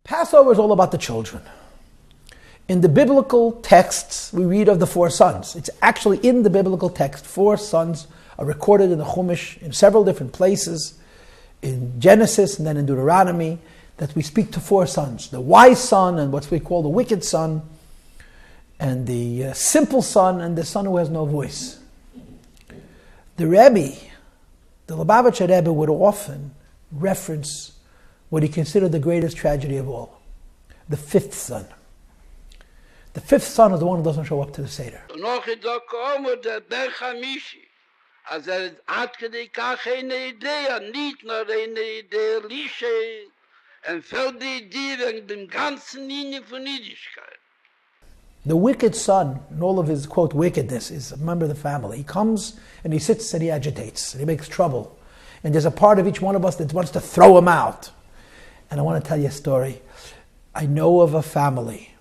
Passover is all about the children. In the biblical texts, we read of the 4 sons. It's actually in the biblical text. 4 sons are recorded in the Chumash in several different places, in Genesis and then in Deuteronomy, that we speak to 4 sons. The wise son and what we call the wicked son, and the simple son and the son who has no voice. The Rebbe, the Lubavitcher Rebbe, would often reference what he considered the greatest tragedy of all, the 5th son. The 5th son is the one who doesn't show up to the Seder. The wicked son, in all of his, quote, wickedness, is a member of the family. He comes and he sits and he agitates, and he makes trouble. And there's a part of each one of us that wants to throw him out. And I want to tell you a story. I know of a family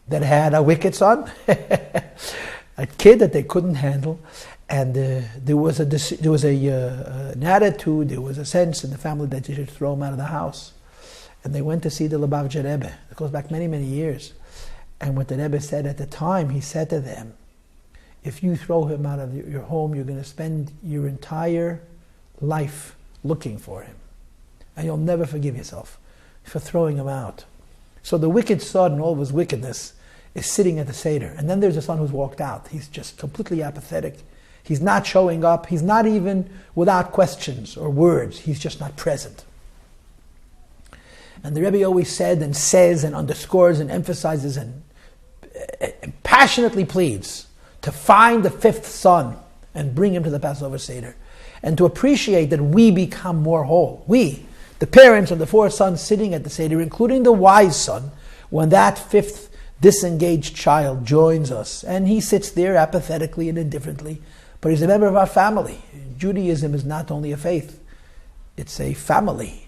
that had a wicked son, a kid that they couldn't handle, and there was an attitude, there was a sense in the family that you should throw him out of the house. And they went to see the Lubavitcher Rebbe. It goes back many, many years. And what the Rebbe said at the time, he said to them, if you throw him out of your home, you're going to spend your entire life looking for him. And you'll never forgive yourself for throwing him out. So the wicked son, in all of his wickedness, is sitting at the Seder. And then there's a son who's walked out. He's just completely apathetic. He's not showing up. He's not even without questions or words. He's just not present. And the Rebbe always said and says and underscores and emphasizes and passionately pleads to find the 5th son and bring him to the Passover Seder. And to appreciate that we become more whole. We, the parents of the 4 sons sitting at the Seder, including the wise son, when that 5th disengaged child joins us, and he sits there apathetically and indifferently, but he's a member of our family. Judaism is not only a faith, it's a family.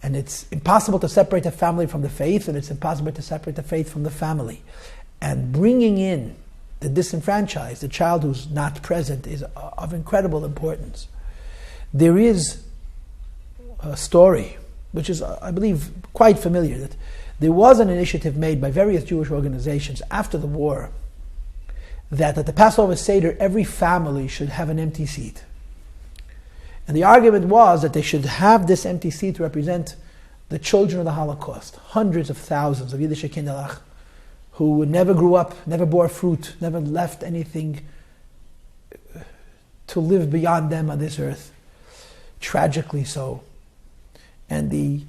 And it's impossible to separate the family from the faith, and it's impossible to separate the faith from the family. And bringing in the disenfranchised, the child who's not present, is of incredible importance. There is a story, which is, I believe, quite familiar, that there was an initiative made by various Jewish organizations after the war that at the Passover Seder, every family should have an empty seat. And the argument was that they should have this empty seat to represent the children of the Holocaust, hundreds of thousands of Yiddish Kinderach who never grew up, never bore fruit, never left anything to live beyond them on this earth. Tragically so. And the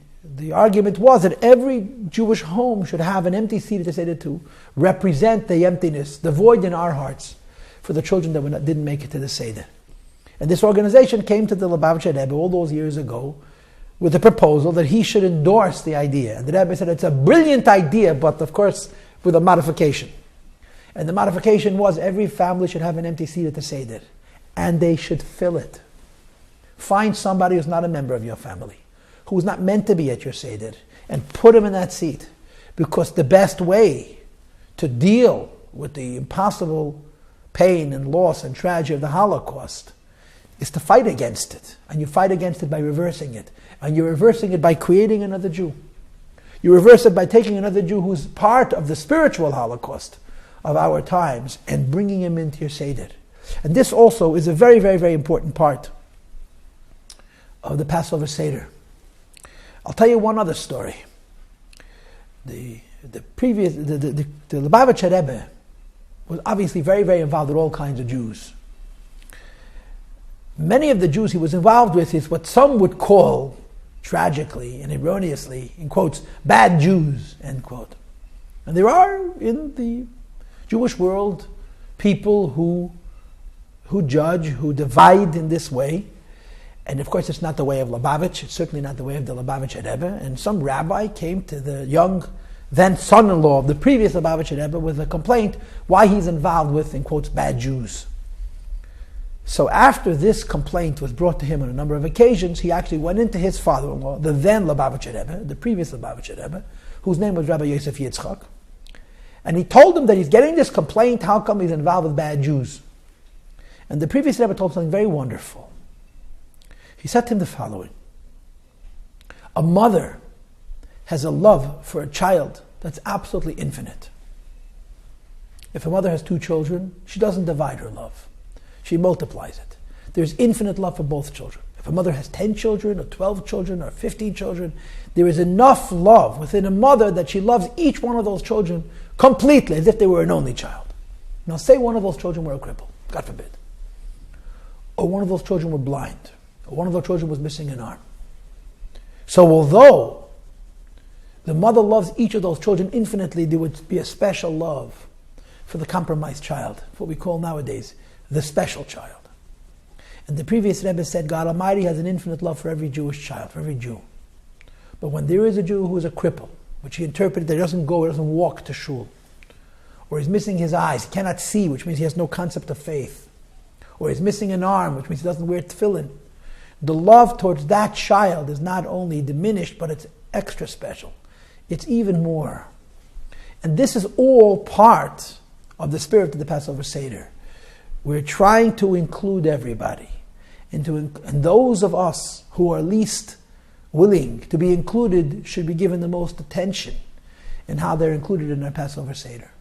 argument was that every Jewish home should have an empty seat at the Seder to represent the emptiness, the void in our hearts for the children that didn't make it to the Seder. And this organization came to the Lubavitcher Rebbe all those years ago with a proposal that he should endorse the idea. And the Rebbe said it's a brilliant idea, but of course with a modification. And the modification was every family should have an empty seat at the Seder. And they should fill it. Find somebody who's not a member of your family, who's not meant to be at your Seder, and put him in that seat. Because the best way to deal with the impossible pain and loss and tragedy of the Holocaust is to fight against it. And you fight against it by reversing it. And you're reversing it by creating another Jew. You reverse it by taking another Jew who's part of the spiritual Holocaust of our times and bringing him into your Seder. And this also is a very, very, very important part of the Passover Seder. I'll tell you one other story. The Lubavitcher Rebbe was obviously very, very involved with all kinds of Jews. Many of the Jews he was involved with is what some would call, tragically and erroneously, in quotes, bad Jews, end quote. And there are in the Jewish world people who judge, who divide in this way. And of course it's not the way of Lubavitch, it's certainly not the way of the Lubavitcher Rebbe. And some rabbi came to the young then son-in-law of the previous Lubavitcher Rebbe with a complaint why he's involved with, in quotes, bad Jews. So after this complaint was brought to him on a number of occasions, he actually went into his father-in-law, the then Lubavitcher Rebbe, the previous Lubavitcher Rebbe, whose name was Rabbi Yosef Yitzchak, and he told him that he's getting this complaint, how come he's involved with bad Jews? And the previous Rebbe told him something very wonderful. He said to him the following: a mother has a love for a child that's absolutely infinite. If a mother has 2 children, she doesn't divide her love. She multiplies it. There's infinite love for both children. If a mother has 10 children or 12 children or 15 children, there is enough love within a mother that she loves each one of those children completely, as if they were an only child. Now say one of those children were a cripple, God forbid. Or one of those children were blind. Or one of those children was missing an arm. So although the mother loves each of those children infinitely, there would be a special love for the compromised child, what we call nowadays the special child. And the previous Rebbe said God Almighty has an infinite love for every Jewish child, for every Jew. But when there is a Jew who is a cripple, which he interpreted that he doesn't walk to shul, or he's missing his eyes, he cannot see, which means he has no concept of faith, or he's missing an arm, which means he doesn't wear tefillin, the love towards that child is not only diminished, but it's extra special. It's even more. And this is all part of the spirit of the Passover Seder. We're trying to include everybody. And those of us who are least willing to be included should be given the most attention in how they're included in our Passover Seder.